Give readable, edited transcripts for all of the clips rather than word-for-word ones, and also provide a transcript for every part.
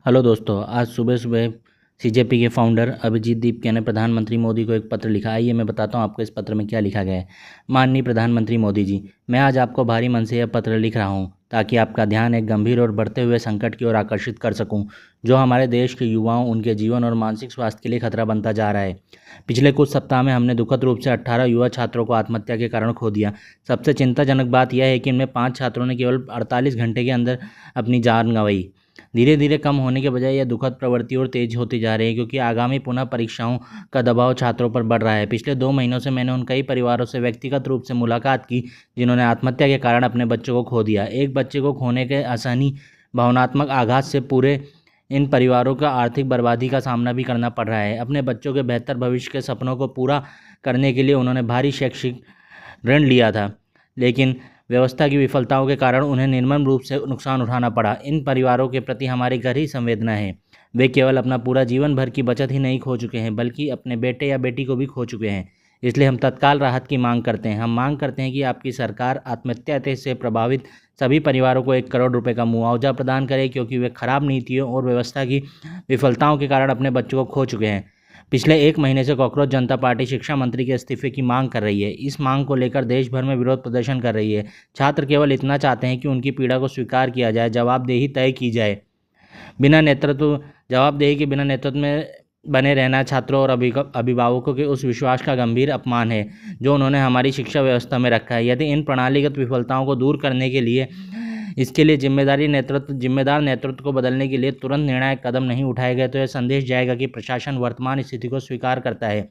Hello दोस्तों, आज सुबह सुबह सीजेपी के फाउंडर अभिजीत दीपके ने प्रधानमंत्री मोदी को एक पत्र लिखा। आइए मैं बताता हूँ आपको इस पत्र में क्या लिखा गया है। माननीय प्रधानमंत्री मोदी जी, मैं आज आपको भारी मन से यह पत्र लिख रहा हूँ ताकि आपका ध्यान एक गंभीर और बढ़ते हुए संकट की ओर आकर्षित कर सकूँ, जो हमारे देश के युवाओं, उनके जीवन और मानसिक स्वास्थ्य के लिए खतरा बनता जा रहा है। पिछले कुछ सप्ताह में हमने दुखद रूप से 18 युवा छात्रों को आत्महत्या के कारण खो दिया। सबसे चिंताजनक बात यह है कि इनमें 5 छात्रों ने केवल 48 घंटे के अंदर अपनी जान गंवाई। धीरे धीरे कम होने के बजाय यह दुखद प्रवृत्ति और तेज होती जा रही है, क्योंकि आगामी पुनः परीक्षाओं का दबाव छात्रों पर बढ़ रहा है। पिछले 2 महीनों से मैंने उन कई परिवारों से व्यक्तिगत रूप से मुलाकात की जिन्होंने आत्महत्या के कारण अपने बच्चों को खो दिया। एक बच्चे को खोने के असहनीय भावनात्मक आघात से पूरे इन परिवारों का आर्थिक बर्बादी का सामना भी करना पड़ रहा है। अपने बच्चों के बेहतर भविष्य के सपनों को पूरा करने के लिए उन्होंने भारी शैक्षिक ऋण लिया था, लेकिन व्यवस्था की विफलताओं के कारण उन्हें निर्मम रूप से नुकसान उठाना पड़ा। इन परिवारों के प्रति हमारी गहरी संवेदना है। वे केवल अपना पूरा जीवन भर की बचत ही नहीं खो चुके हैं, बल्कि अपने बेटे या बेटी को भी खो चुके हैं। इसलिए हम तत्काल राहत की मांग करते हैं। हम मांग करते हैं कि आपकी सरकार आत्महत्या से प्रभावित सभी परिवारों को 1 करोड़ रुपए का मुआवजा प्रदान करे, क्योंकि वे खराब नीतियों और व्यवस्था की विफलताओं के कारण अपने बच्चों को खो चुके हैं। पिछले 1 महीने से कॉकरोच जनता पार्टी शिक्षा मंत्री के इस्तीफे की मांग कर रही है। इस मांग को लेकर देश भर में विरोध प्रदर्शन कर रही है। छात्र केवल इतना चाहते हैं कि उनकी पीड़ा को स्वीकार किया जाए, जवाबदेही तय की जाए। बिना नेतृत्व जवाबदेही के बिना नेतृत्व में बने रहना छात्रों और अभिभावकों के उस विश्वास का गंभीर अपमान है जो उन्होंने हमारी शिक्षा व्यवस्था में रखा है। यदि इन प्रणालीगत विफलताओं को दूर करने के लिए इसके लिए जिम्मेदार नेतृत्व को बदलने के लिए तुरंत निर्णायक कदम नहीं उठाए गए, तो यह संदेश जाएगा कि प्रशासन वर्तमान स्थिति को स्वीकार करता है।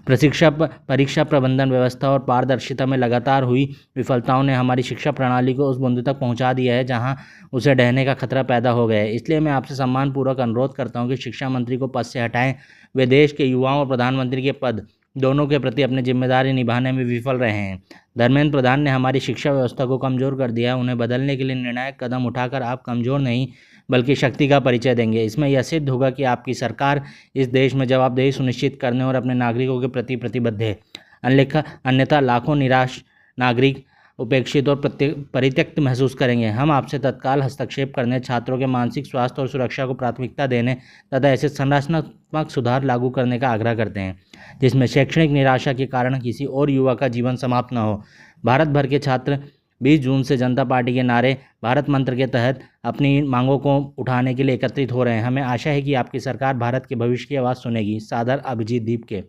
परीक्षा प्रबंधन व्यवस्था और पारदर्शिता में लगातार हुई विफलताओं ने हमारी शिक्षा प्रणाली को उस बिंदु तक पहुंचा दिया है जहां उसे ढहने का खतरा पैदा हो गया है। इसलिए मैं आपसे सम्मानपूर्वक अनुरोध करता हूं कि शिक्षा मंत्री को पद से हटाएं। वे देश के युवाओं और प्रधानमंत्री के पद दोनों के प्रति अपनी जिम्मेदारी निभाने में विफल रहे हैं। धर्मेंद्र प्रधान ने हमारी शिक्षा व्यवस्था को कमज़ोर कर दिया है। उन्हें बदलने के लिए निर्णायक कदम उठाकर आप कमज़ोर नहीं बल्कि शक्ति का परिचय देंगे। इसमें यह सिद्ध होगा कि आपकी सरकार इस देश में जवाबदेही सुनिश्चित करने और अपने नागरिकों के प्रति प्रतिबद्ध है। अन्यथा लाखों निराश नागरिक उपेक्षित और परित्यक्त महसूस करेंगे। हम आपसे तत्काल हस्तक्षेप करने, छात्रों के मानसिक स्वास्थ्य और सुरक्षा को प्राथमिकता देने तथा ऐसे संरचनात्मक सुधार लागू करने का आग्रह करते हैं जिसमें शैक्षणिक निराशा के कारण किसी और युवा का जीवन समाप्त न हो। भारत भर के छात्र 20 जून से जनता पार्टी के नारे भारत मंत्र के तहत अपनी मांगों को उठाने के लिए एकत्रित हो रहे हैं। हमें आशा है कि आपकी सरकार भारत के भविष्य की आवाज़ सुनेगी। सादर, अभिजीत दीपके।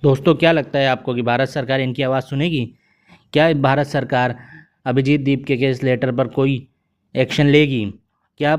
दोस्तों, क्या लगता है आपको कि भारत सरकार इनकी आवाज़ सुनेगी? क्या भारत सरकार अभिजीत दीपके के इस लेटर पर कोई एक्शन लेगी? क्या